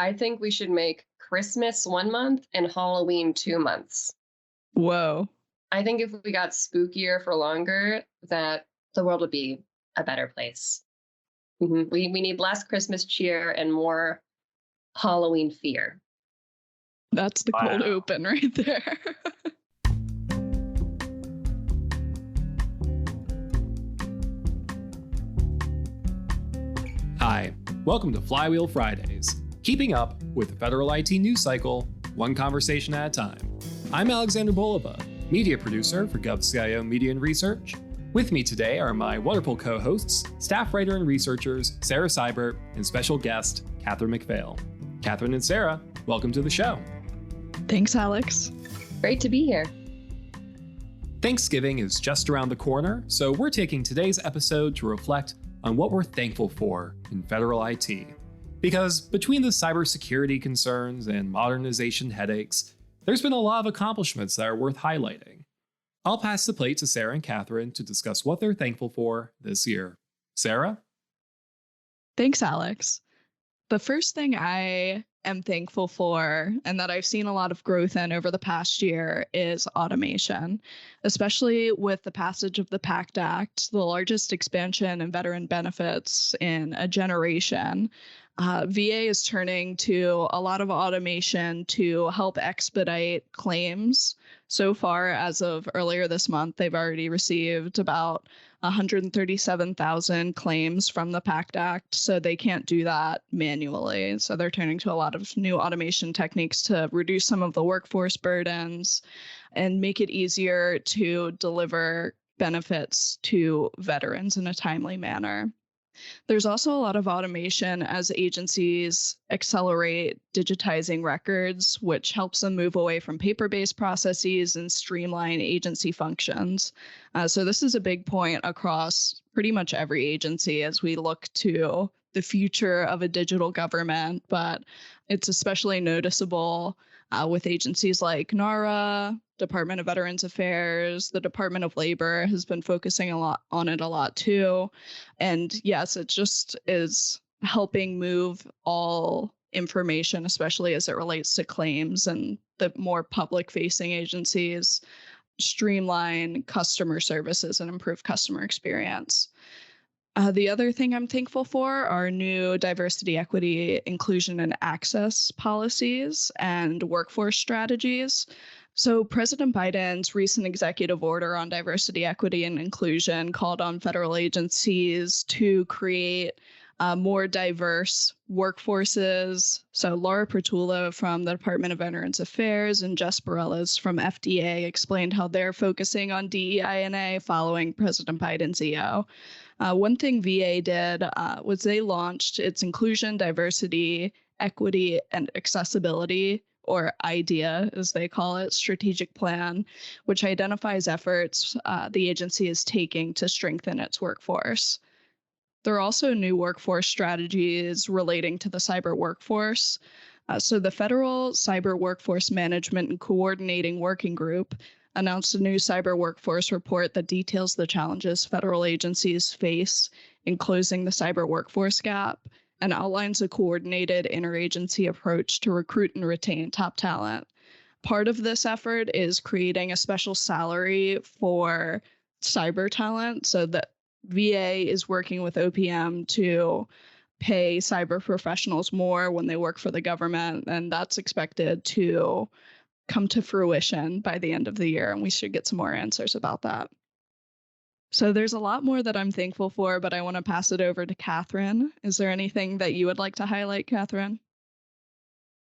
I think we should make Christmas 1 month and Halloween 2 months. Whoa. I think if we got spookier for longer, that the world would be a better place. We need less Christmas cheer and more Halloween fear. That's the cold open right there. Hi, welcome to Flywheel Fridays, keeping up with the federal IT news cycle, one conversation at a time. I'm Alexander Bolova, media producer for GovCIO Media and Research. With me today are my wonderful co-hosts, staff writer and researchers Sarah Sybert and special guest Katherine MacPhail. Katherine and Sarah, welcome to the show. Thanks, Alex. Great to be here. Thanksgiving is just around the corner, so we're taking today's episode to reflect on what we're thankful for in federal IT. Because between the cybersecurity concerns and modernization headaches, there's been a lot of accomplishments that are worth highlighting. I'll pass the plate to Sarah and Katherine to discuss what they're thankful for this year. Sarah? Thanks, Alex. The first thing I am thankful for, and that I've seen a lot of growth in over the past year, is automation, especially with the passage of the PACT Act, the largest expansion in veteran benefits in a generation. VA is turning to a lot of automation to help expedite claims. So far, as of earlier this month, they've already received about 137,000 claims from the PACT Act, so they can't do that manually. So they're turning to a lot of new automation techniques to reduce some of the workforce burdens and make it easier to deliver benefits to veterans in a timely manner. There's also a lot of automation as agencies accelerate digitizing records, which helps them move away from paper-based processes and streamline agency functions. So this is a big point across pretty much every agency as we look to the future of a digital government, but it's especially noticeable with agencies like NARA, Department of Veterans Affairs, the Department of Labor has been focusing a lot too. And yes, it just is helping move all information, especially as it relates to claims and the more public-facing agencies, streamline customer services and improve customer experience. The other thing I'm thankful for are new diversity, equity, inclusion, and access policies and workforce strategies. So President Biden's recent executive order on diversity, equity, and inclusion called on federal agencies to create more diverse workforces. So Laura Pertula from the Department of Veterans Affairs and Jess Bareilles from FDA explained how they're focusing on DEI&A following President Biden's EO. One thing VA did was they launched its Inclusion, Diversity, Equity, and Accessibility, or IDEA, as they call it, strategic plan, which identifies efforts the agency is taking to strengthen its workforce. There are also new workforce strategies relating to the cyber workforce. So the Federal Cyber Workforce Management and Coordinating Working Group announced a new cyber workforce report that details the challenges federal agencies face in closing the cyber workforce gap and outlines a coordinated interagency approach to recruit and retain top talent. Part of this effort is creating a special salary for cyber talent so that VA is working with OPM to pay cyber professionals more when they work for the government, and that's expected to come to fruition by the end of the year, and we should get some more answers about that. So there's a lot more that I'm thankful for, but I want to pass it over to Katherine. Is there anything that you would like to highlight, Katherine?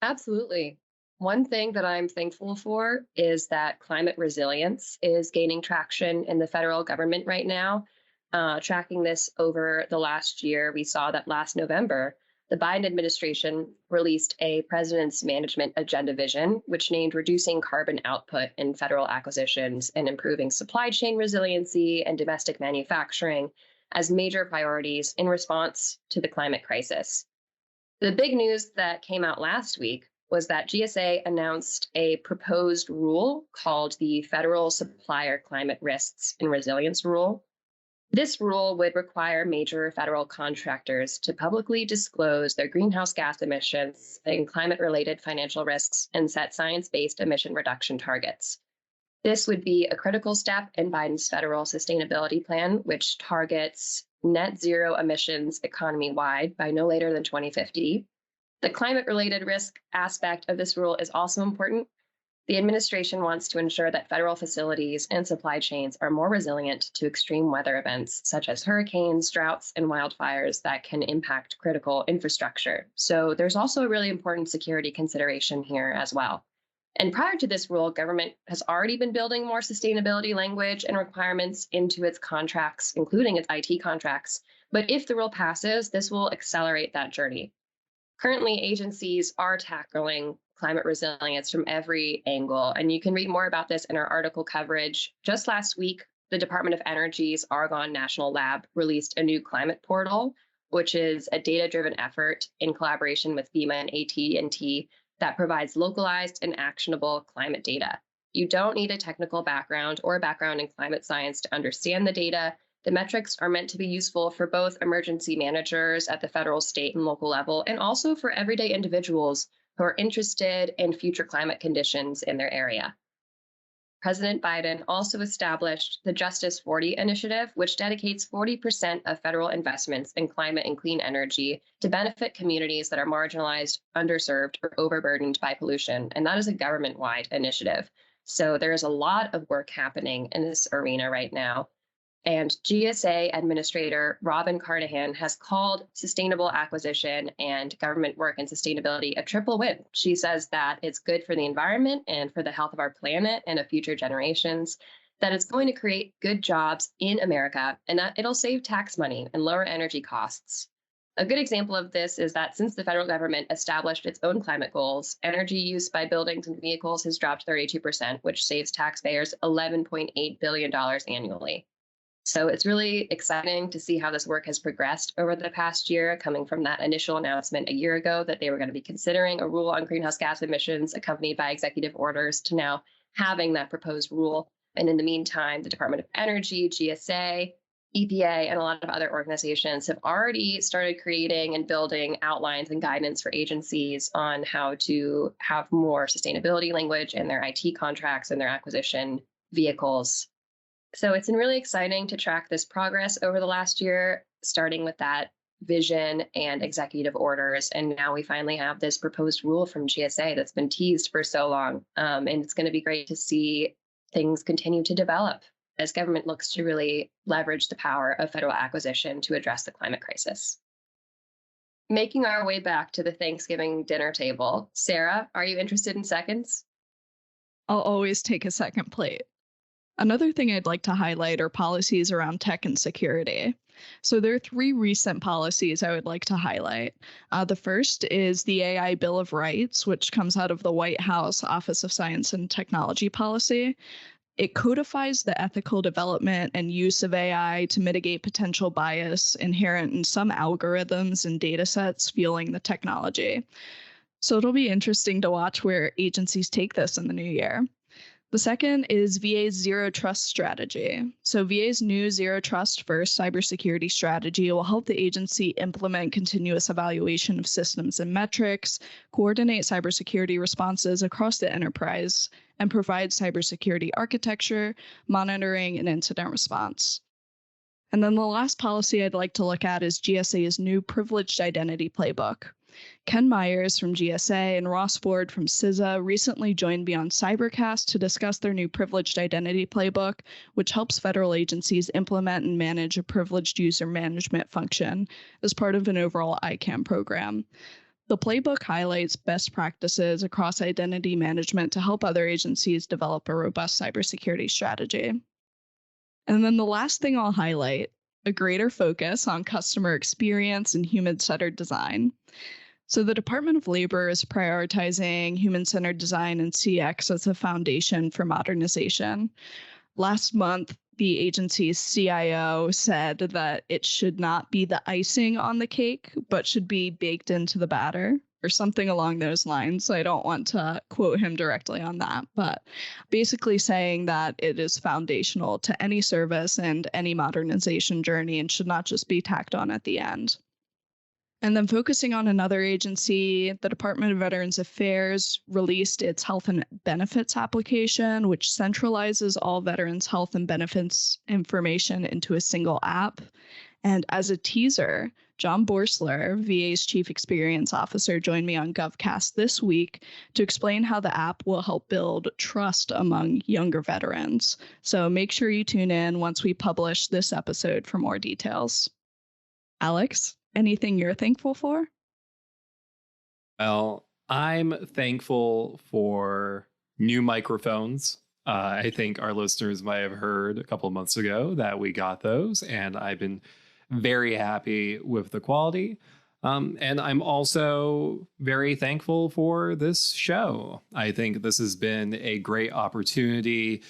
Absolutely. One thing that I'm thankful for is that climate resilience is gaining traction in the federal government right now. Tracking this over the last year, we saw that last November, the Biden administration released a President's Management Agenda vision, which named reducing carbon output in federal acquisitions and improving supply chain resiliency and domestic manufacturing as major priorities in response to the climate crisis. The big news that came out last week was that GSA announced a proposed rule called the Federal Supplier Climate Risks and Resilience Rule. This rule would require major federal contractors to publicly disclose their greenhouse gas emissions and climate related financial risks and set science based emission reduction targets. This would be a critical step in Biden's federal sustainability plan, which targets net zero emissions economy wide by no later than 2050. The climate related risk aspect of this rule is also important. The administration wants to ensure that federal facilities and supply chains are more resilient to extreme weather events such as hurricanes, droughts, and wildfires that can impact critical infrastructure. So there's also a really important security consideration here as well. And prior to this rule, government has already been building more sustainability language and requirements into its contracts, including its IT contracts. But if the rule passes, this will accelerate that journey. Currently, agencies are tackling climate resilience from every angle, and you can read more about this in our article coverage. Just last week, the Department of Energy's Argonne National Lab released a new climate portal, which is a data-driven effort in collaboration with FEMA and AT&T that provides localized and actionable climate data. You don't need a technical background or a background in climate science to understand the data. The metrics are meant to be useful for both emergency managers at the federal, state, and local level, and also for everyday individuals who are interested in future climate conditions in their area. President Biden also established the Justice 40 initiative, which dedicates 40% of federal investments in climate and clean energy to benefit communities that are marginalized, underserved, or overburdened by pollution. And that is a government-wide initiative. So there is a lot of work happening in this arena right now. And GSA Administrator Robin Carnahan has called sustainable acquisition and government work and sustainability a triple win. She says that it's good for the environment and for the health of our planet and of future generations, that it's going to create good jobs in America, and that it'll save tax money and lower energy costs. A good example of this is that since the federal government established its own climate goals, energy use by buildings and vehicles has dropped 32%, which saves taxpayers $11.8 billion annually. So it's really exciting to see how this work has progressed over the past year, coming from that initial announcement a year ago that they were going to be considering a rule on greenhouse gas emissions accompanied by executive orders to now having that proposed rule. And in the meantime, the Department of Energy, GSA, EPA, and a lot of other organizations have already started creating and building outlines and guidance for agencies on how to have more sustainability language in their IT contracts and their acquisition vehicles. So it's been really exciting to track this progress over the last year, starting with that vision and executive orders. And now we finally have this proposed rule from GSA that's been teased for so long. And it's going to be great to see things continue to develop as government looks to really leverage the power of federal acquisition to address the climate crisis. Making our way back to the Thanksgiving dinner table, Sarah, are you interested in seconds? I'll always take a second plate. Another thing I'd like to highlight are policies around tech and security. So there are 3 recent policies I would like to highlight. The first is the AI Bill of Rights, which comes out of the White House Office of Science and Technology Policy. It codifies the ethical development and use of AI to mitigate potential bias inherent in some algorithms and data sets fueling the technology. So it'll be interesting to watch where agencies take this in the new year. The second is VA's Zero Trust strategy. So VA's new Zero Trust First cybersecurity strategy will help the agency implement continuous evaluation of systems and metrics, coordinate cybersecurity responses across the enterprise, and provide cybersecurity architecture, monitoring, and incident response. And then the last policy I'd like to look at is GSA's new Privileged Identity Playbook. Ken Myers from GSA and Ross Ford from CISA recently joined me on Cybercast to discuss their new Privileged Identity Playbook, which helps federal agencies implement and manage a privileged user management function as part of an overall ICAM program. The playbook highlights best practices across identity management to help other agencies develop a robust cybersecurity strategy. And then the last thing I'll highlight, a greater focus on customer experience and human-centered design. So the Department of Labor is prioritizing human-centered design and CX as a foundation for modernization. Last month, the agency's CIO said that it should not be the icing on the cake, but should be baked into the batter. or something along those lines. I don't want to quote him directly on that, but basically saying that it is foundational to any service and any modernization journey and should not just be tacked on at the end. And then focusing on another agency, the Department of Veterans Affairs released its health and benefits application, which centralizes all veterans' health and benefits information into a single app. And as a teaser, John Borsler, VA's Chief Experience Officer, joined me on GovCast this week to explain how the app will help build trust among younger veterans. So make sure you tune in once we publish this episode for more details. Alex, anything you're thankful for? Well, I'm thankful for new microphones. I think our listeners might have heard a couple of months ago that we got those, and I've been very happy with the quality. And I'm also very thankful for this show. I think this has been a great opportunity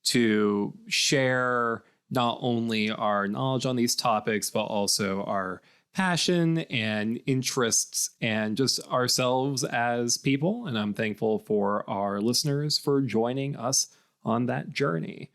to share not only our knowledge on these topics, but also our passion and interests and just ourselves as people. And I'm thankful for our listeners for joining us on that journey.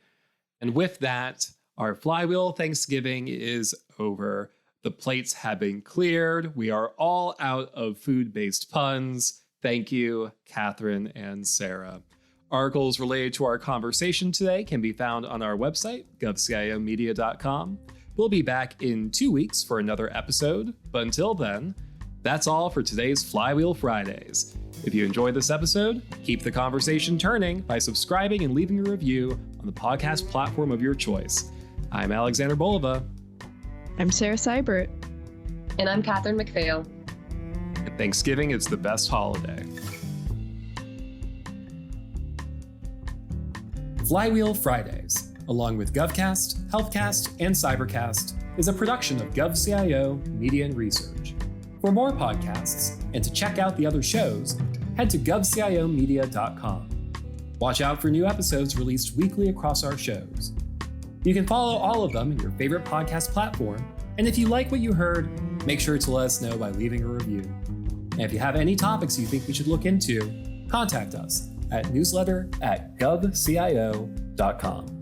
And with that, our Flywheel Thanksgiving is over. The plates have been cleared. We are all out of food-based puns. Thank you, Katherine and Sarah. Articles related to our conversation today can be found on our website, govciomedia.com. We'll be back in 2 weeks for another episode, but until then, that's all for today's Flywheel Fridays. If you enjoyed this episode, keep the conversation turning by subscribing and leaving a review on the podcast platform of your choice. I'm Alexander Bolova. I'm Sarah Sybert. And I'm Katherine MacPhail. And Thanksgiving is the best holiday. Flywheel Fridays, along with GovCast, HealthCast, and Cybercast, is a production of GovCIO Media and Research. For more podcasts and to check out the other shows, head to govciomedia.com. Watch out for new episodes released weekly across our shows. You can follow all of them in your favorite podcast platform, and if you like what you heard, make sure to let us know by leaving a review. And if you have any topics you think we should look into, contact us at newsletter@govcio.com.